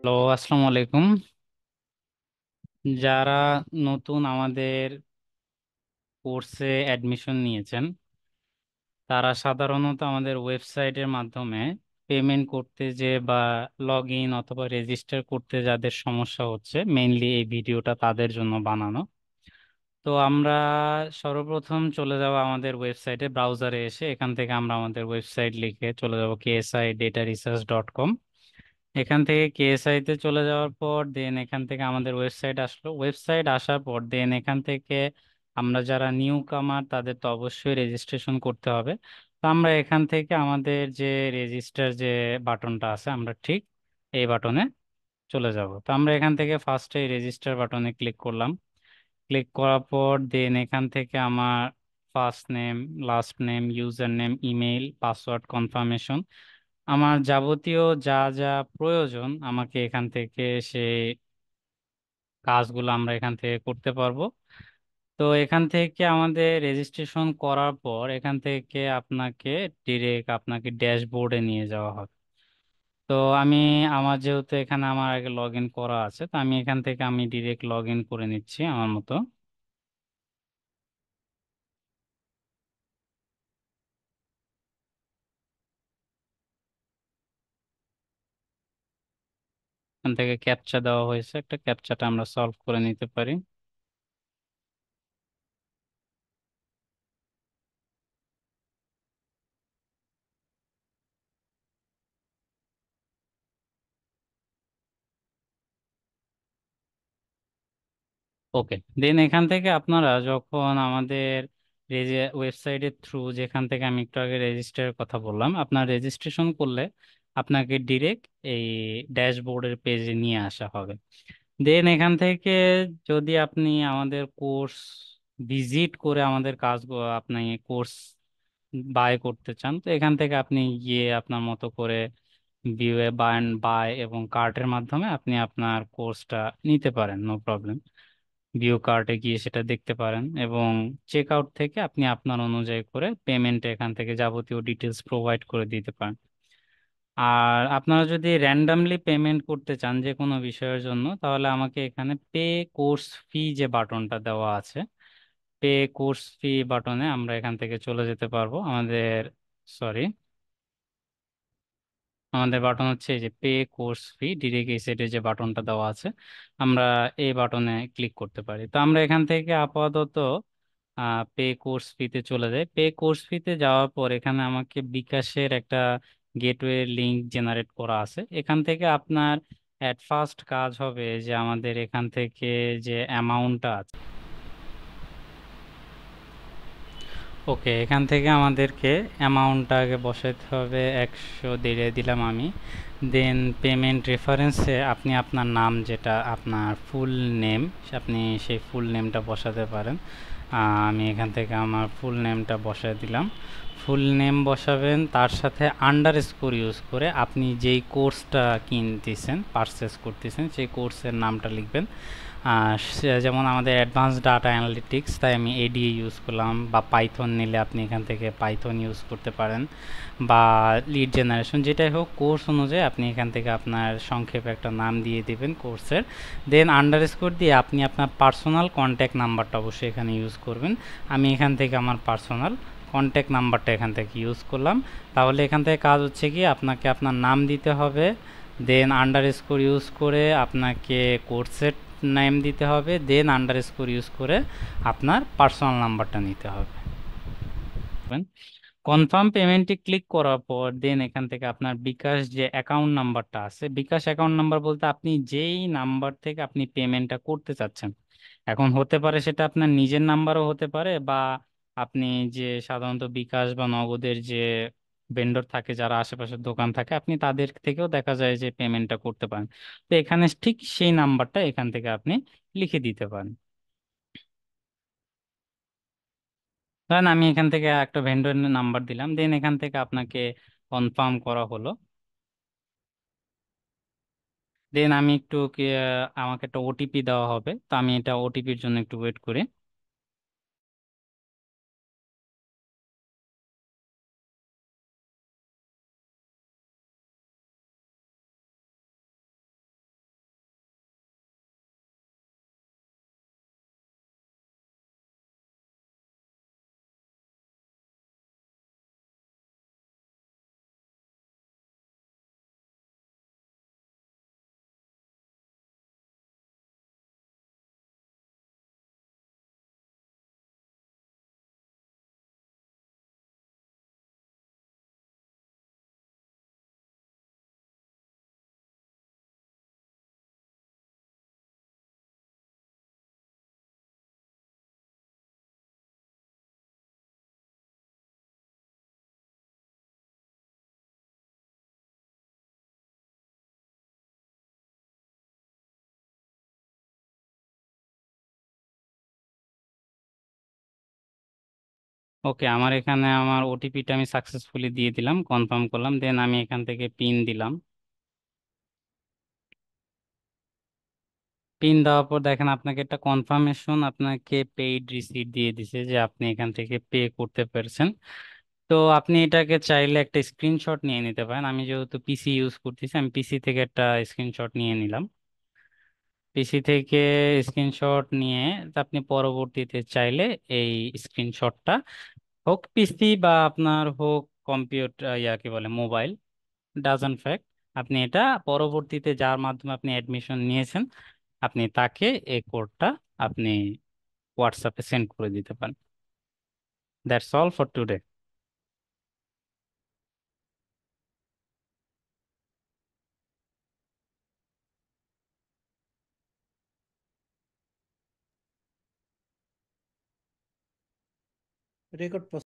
Hello, আসসালামু আলাইকুম। যারা নতুন আমাদের কোর্সে অ্যাডমিশন নিয়েছেন, তারা সাধারণত আমাদের ওয়েবসাইটের মাধ্যমে পেমেন্ট করতে যে বা লগ ইন অথবা রেজিস্টার করতে যাদের সমস্যা হচ্ছে, মেইনলি এই ভিডিওটা তাদের জন্য বানানো। তো আমরা সর্বপ্রথম চলে যাব আমাদের ওয়েবসাইটে, ব্রাউজারে এসে এখান থেকে আমরা আমাদের ওয়েবসাইট লিখে চলে যাব KSI data research.com। এখান থেকে কেএসআই তে চলে যাওয়ার পর দেন এখান থেকে আমাদের ওয়েবসাইট আসলো। ওয়েবসাইট আসার পর দেন এখান থেকে আমরা যারা নিউ কামার তাদের তো অবশ্যই রেজিস্ট্রেশন করতে হবে। তো আমরা এখান থেকে আমাদের যে রেজিস্টার যে বাটনটা আছে, আমরা ঠিক এই বাটনে চলে যাব। তো আমরা এখান থেকে ফার্স্টে রেজিস্টার বাটনে ক্লিক করলাম। ক্লিক করার পর দেন এখান থেকে আমার first name, last name, user name, email, password confirmation, আমার যাবতীয় যা যা প্রয়োজন আমাকে এখান থেকে সেই কাজগুলো আমরা এখান থেকে করতে পারবো। তো এখান থেকে আমাদের রেজিস্ট্রেশন করার পর এখান থেকে আপনাকে ডিরেক্ট আপনাকে ড্যাশবোর্ডে নিয়ে যাওয়া হবে। তো আমি আমার যেহেতু এখানে আমার আগে লগ ইন করা আছে, তো আমি এখান থেকে আমি ডিরেক্ট লগ ইন করে নিচ্ছি আমার মতো। এখান থেকে ক্যাপচা দেওয়া হয়েছে, একটা ক্যাপচাটা আমরা সলভ করে নিতে পারি। ওকে, দেন এখান থেকে আপনারা যখন আমাদের ওয়েবসাইটের থ্রু, যেখান থেকে আমি একটু আগে রেজিস্টারের কথা বললাম, আপনার রেজিস্ট্রেশন করলে আপনাকে ডিরেক্ট এই ড্যাশবোর্ডের পেজে নিয়ে আসা হবে। দেন এখান থেকে যদি আপনি আমাদের কোর্স ভিজিট করে আমাদের কাজগুলো আপনি কোর্স বাই করতে চান, তো এখান থেকে আপনি গিয়ে আপনার মতো করে ভিউয়ে বাই এবং কার্টের মাধ্যমে আপনি আপনার কোর্সটা নিতে পারেন, নো প্রবলেম। ভিউ কার্টে গিয়ে সেটা দেখতে পারেন এবং চেক আউট থেকে আপনি আপনার অনুযায়ী করে পেমেন্ট এখান থেকে যাবতীয় ডিটেলস প্রোভাইড করে দিতে পারেন। আর আপনারা যদি র্যান্ডামলি পেমেন্ট করতে চান যে কোনো বিষয়ের জন্য, তাহলে আমাকে এখানে পে কোর্স ফি যে বাটনটা দেওয়া আছে, পে কোর্স ফি বাটনে আমরা এখান থেকে চলে যেতে পারবো। সরি আমাদের বাটন হচ্ছে এই যে পে কোর্স ফি, ডিরেক্ট এই সাইডে যে বাটনটা দেওয়া আছে, আমরা এই বাটনে ক্লিক করতে পারি। তো আমরা এখান থেকে আপাতত পে কোর্স ফিতে চলে যাই। পে কোর্স ফিতে যাওয়ার পর এখানে আমাকে বিকাশের একটা গেটওয়ে লিংক জেনারেট করা আছে। এখান থেকে আপনার অ্যাট ফার্স্ট কাজ হবে যে আমাদের এখান থেকে যে অ্যামাউন্টটা আছে, ওকে, এখান থেকে আমাদেরকে অ্যামাউন্টটা আগে বসাতে হবে। 100 দিয়ে দিলাম আমি। দেন পেমেন্ট রেফারেন্সে আপনি আপনার নাম, যেটা আপনার ফুল নেম, আপনি সেই ফুল নেমটা বসাতে পারেন। আমি এখান থেকে আমার ফুল নেমটা বসায় দিলাম। ফুল নেম বসাবেন, তার সাথে আন্ডার স্কোর ইউজ করে আপনি যেই কোর্সটা কিনতেছেন, পারচেস করতেছেন, সেই কোর্সের নামটা লিখবেন। যেমন আমাদের অ্যাডভান্স ডাটা অ্যানালিটিক্স, তাই আমি এডিএ ইউজ করলাম, বা পাইথন নিলে আপনি এখান থেকে পাইথন ইউজ করতে পারেন, বা লিড জেনারেশন, যেটাই হোক কোর্স অনুযায়ী আপনি এখান থেকে আপনার সংক্ষেপে একটা নাম দিয়ে দিবেন কোর্সের। দেন আন্ডার স্কোর দিয়ে আপনি আপনার পার্সোনাল কন্ট্যাক্ট নাম্বারটা অবশ্যই এখানে ইউজ করবেন। আমি এখান থেকে আমার পার্সোনাল কন্ট্যাক্ট নাম্বারটা এখান থেকে ইউজ করলাম। তাহলে এখান থেকে কাজ হচ্ছে কি, আপনাকে আপনার নাম দিতে হবে, দেন আন্ডার স্কোর ইউজ করে আপনাকে কোর্সের নেম দিতে হবে, দেন আন্ডার স্কোর ইউজ করে আপনার পার্সোনাল নাম্বারটা নিতে হবে। কনফার্ম পেমেন্টে ক্লিক করার পর দেন এখান থেকে আপনার বিকাশ যে অ্যাকাউন্ট নাম্বারটা আছে, বিকাশ অ্যাকাউন্ট নাম্বার বলতে আপনি যেই নাম্বার থেকে আপনি পেমেন্টটা করতে চাচ্ছেন, এখন হতে পারে সেটা আপনার নিজের নাম্বারও হতে পারে, বা আপনি যে সাধারণত বিকাশ বা নগদের যে ভেন্ডর থাকে, যারা আশেপাশের দোকান থাকে, আপনি তাদের থেকেও দেখা যায় যে পেমেন্টটা করতে পারেন। তো এখানে ঠিক সেই নাম্বারটা এখান থেকে আপনি লিখে দিতে পারেন। ধরেন আমি এখান থেকে একটা ভেন্ডর নাম্বার দিলাম, দেন এখান থেকে আপনাকে কনফার্ম করা হলো। দেন আমি একটু আমাকে একটা ওটিপি দেওয়া হবে, তো আমি এটা ওটিপির জন্য একটু ওয়েট করি। ওকে, আমার এখানে আমার ওটিপিটা আমি সাকসেসফুলি দিয়ে দিলাম, কনফার্ম করলাম, দেন আমি এখান থেকে পিন দিলাম। পিন দেওয়ার পর দেখেন আপনাকে একটা কনফার্মেশন, আপনাকে পেইড রিসিট দিয়ে দিছে যে আপনি এখান থেকে পে করতে পেরেছেন। তো আপনি এটাকে চাইলে একটা স্ক্রিনশট নিয়ে নিতে পারেন। আমি যেহেতু পিসি ইউজ করতেছি, আমি পিসি থেকে একটা স্ক্রিনশট নিয়ে নিলাম। পিসি থেকে স্ক্রিনশট নিয়ে আপনি পরবর্তীতে চাইলে এই স্ক্রিনশটটা, হোক পিসি বা আপনার হোক কম্পিউটার, কি বলে মোবাইল, ডাজন্ট ফ্যাক্ট, আপনি এটা পরবর্তীতে যার মাধ্যমে আপনি অ্যাডমিশন নিয়েছেন আপনি তাকে এই কোডটা আপনি হোয়াটসঅ্যাপে সেন্ড করে দিতে পারেন। That's all for today. Record